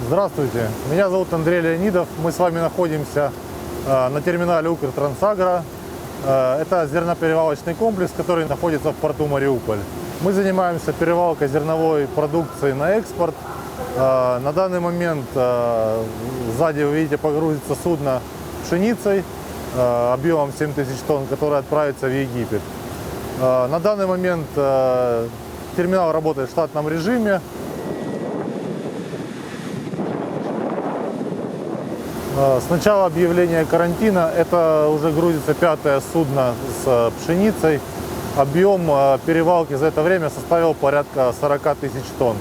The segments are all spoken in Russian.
Здравствуйте, меня зовут Андрей Леонидов. Мы с вами находимся на терминале Укртрансагро. Это зерноперевалочный комплекс, который находится в порту Мариуполь. Мы занимаемся перевалкой зерновой продукции на экспорт. На данный момент сзади, вы видите, погрузится судно пшеницей объемом 7000 тонн, которое отправится в Египет. На данный момент терминал работает в штатном режиме. С начала объявления карантина это уже грузится 5-е судно с пшеницей. Объем перевалки за это время составил порядка 40 000 тонн.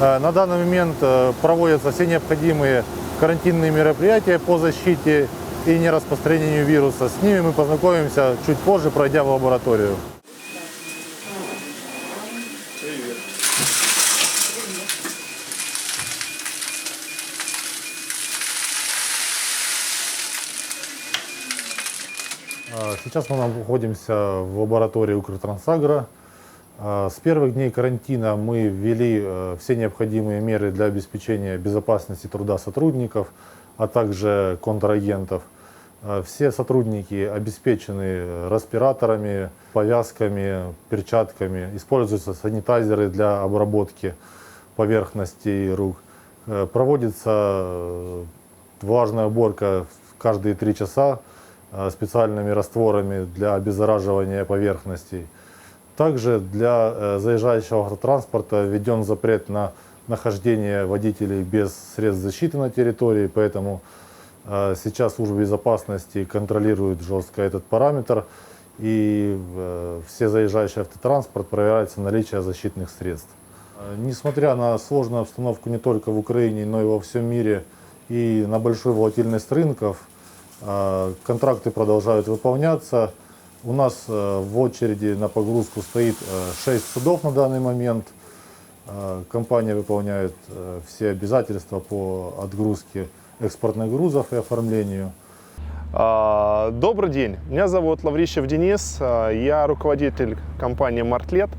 На данный момент проводятся все необходимые карантинные мероприятия по защите и нераспространению вируса. С ними мы познакомимся чуть позже, пройдя в лабораторию. Сейчас мы находимся в лаборатории Укртрансагро. С первых дней карантина мы ввели все необходимые меры для обеспечения безопасности труда сотрудников, а также контрагентов. Все сотрудники обеспечены респираторами, повязками, перчатками. Используются санитайзеры для обработки поверхностей рук. Проводится влажная уборка каждые 3 часа специальными растворами для обеззараживания поверхностей. Также для заезжающего автотранспорта введен запрет на нахождение водителей без средств защиты на территории, поэтому сейчас служба безопасности контролирует жестко этот параметр, и все заезжающий автотранспорт проверяется наличие защитных средств. Несмотря на сложную обстановку не только в Украине, но и во всем мире и на большую волатильность рынков, контракты продолжают выполняться. У нас в очереди на погрузку стоит 6 судов на данный момент. Компания выполняет все обязательства по отгрузке экспортных грузов и оформлению. Добрый день, меня зовут Лаврищев Денис, я руководитель компании «Мартлет».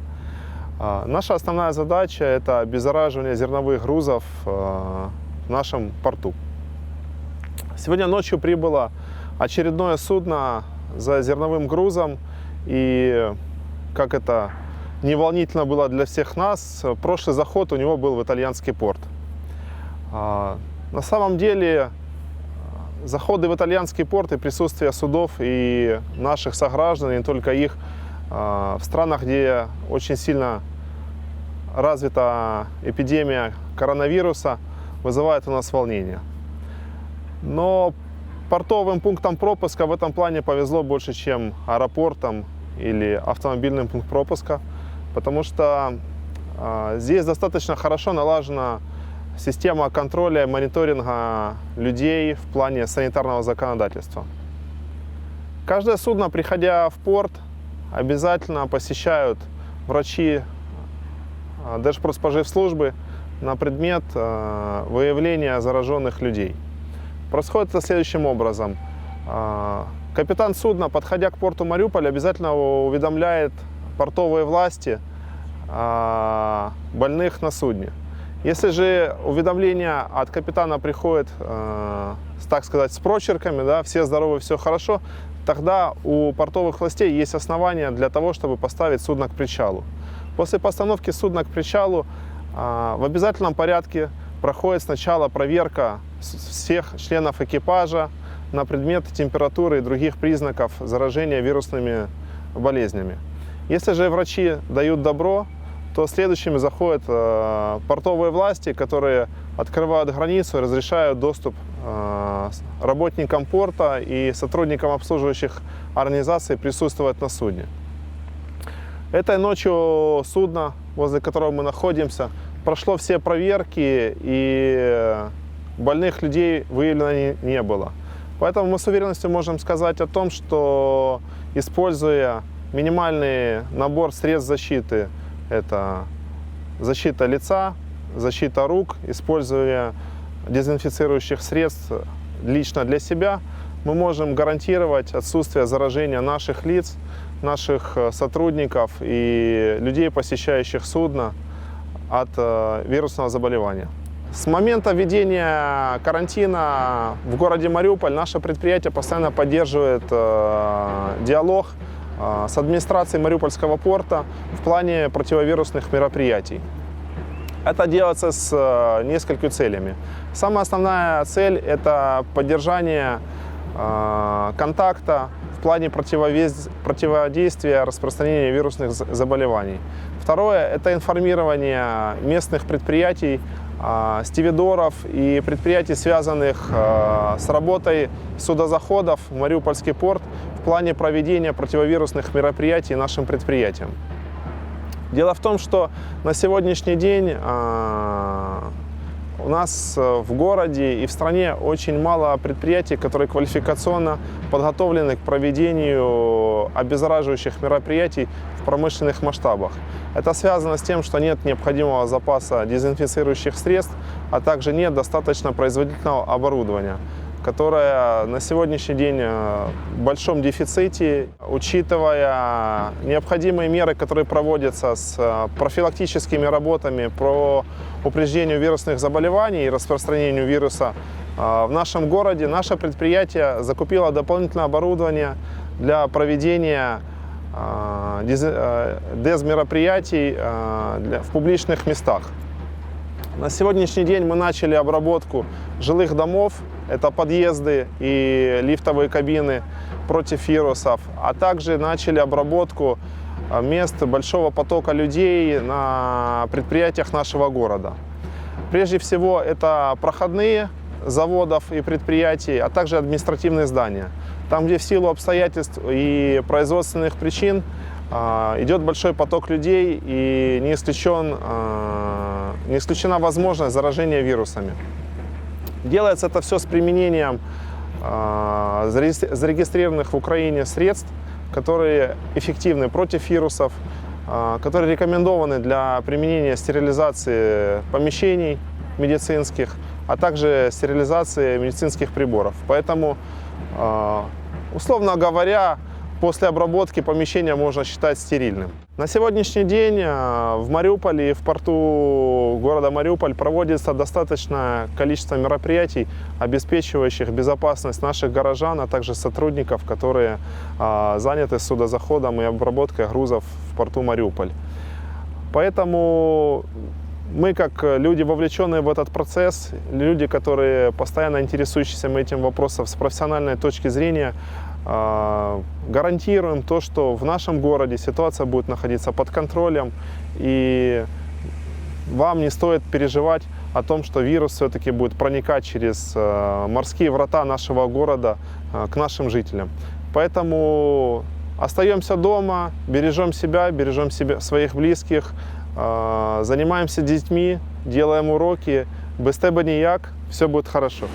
Наша основная задача – это обеззараживание зерновых грузов в нашем порту. Сегодня ночью прибыло очередное судно за зерновым грузом, и как это не волнительно было для всех нас, прошлый заход у него был в итальянский порт. На самом деле заходы в итальянский порт и присутствие судов и наших сограждан, и не только их, в странах, где очень сильно развита эпидемия коронавируса, вызывает у нас волнение. Но портовым пунктам пропуска в этом плане повезло больше, чем аэропортам или автомобильным пунктам пропуска, потому что здесь достаточно хорошо налажена система контроля и мониторинга людей в плане санитарного законодательства. Каждое судно, приходя в порт, обязательно посещают врачи Держпродспоживслужбы на предмет выявления зараженных людей. Происходит это следующим образом. Капитан судна, подходя к порту Мариуполь, обязательно уведомляет портовые власти о больных на судне. Если же уведомление от капитана приходит, так сказать, с прочерками, да, все здоровы, все хорошо, тогда у портовых властей есть основания для того, чтобы поставить судно к причалу. После постановки судна к причалу в обязательном порядке проходит сначала проверка всех членов экипажа на предмет температуры и других признаков заражения вирусными болезнями. Если же врачи дают добро, то следующими заходят портовые власти, которые открывают границу и разрешают доступ работникам порта и сотрудникам обслуживающих организаций присутствовать на судне. Этой ночью судно, возле которого мы находимся, прошло все проверки, и больных людей выявлено не было. Поэтому мы с уверенностью можем сказать о том, что, используя минимальный набор средств защиты, это защита лица, защита рук, используя дезинфицирующих средств лично для себя, мы можем гарантировать отсутствие заражения наших лиц, наших сотрудников и людей, посещающих судно, от вирусного заболевания. С момента введения карантина в городе Мариуполь наше предприятие постоянно поддерживает диалог с администрацией Мариупольского порта в плане противовирусных мероприятий. Это делается с несколькими целями. Самая основная цель – это поддержание контакта в плане противодействия распространению вирусных заболеваний. Второе – это информирование местных предприятий, стивидоров и предприятий, связанных с работой судозаходов в Мариупольский порт в плане проведения противовирусных мероприятий нашим предприятиям. Дело в том, что на сегодняшний день у нас в городе и в стране очень мало предприятий, которые квалификационно подготовлены к проведению обеззараживающих мероприятий в промышленных масштабах. Это связано с тем, что нет необходимого запаса дезинфицирующих средств, а также нет достаточно производительного оборудования, которое на сегодняшний день в большом дефиците, учитывая необходимые меры, которые проводятся с профилактическими работами по упреждению вирусных заболеваний и распространению вируса. В нашем городе наше предприятие закупило дополнительное оборудование для проведения дезмероприятий в публичных местах. На сегодняшний день мы начали обработку жилых домов, это подъезды и лифтовые кабины против вирусов, а также начали обработку мест большого потока людей на предприятиях нашего города. Прежде всего, это проходные заводов и предприятий, а также административные здания. Там, где в силу обстоятельств и производственных причин идет большой поток людей и не исключена возможность заражения вирусами. Делается это все с применением зарегистрированных в Украине средств, которые эффективны против вирусов, которые рекомендованы для применения стерилизации помещений медицинских, а также стерилизации медицинских приборов. Поэтому, условно говоря, после обработки помещения можно считать стерильным. На сегодняшний день в Мариуполе и в порту города Мариуполь проводится достаточное количество мероприятий, обеспечивающих безопасность наших горожан, а также сотрудников, которые заняты судозаходом и обработкой грузов в порту Мариуполь. Поэтому мы, как люди, вовлеченные в этот процесс, люди, которые постоянно интересующиеся этим вопросом с профессиональной точки зрения, гарантируем то, что в нашем городе ситуация будет находиться под контролем, и вам не стоит переживать о том, что вирус все-таки будет проникать через морские врата нашего города к нашим жителям. Поэтому остаемся дома, бережем себя, своих близких, занимаемся детьми, делаем уроки, без тебе ніяк, все будет хорошо.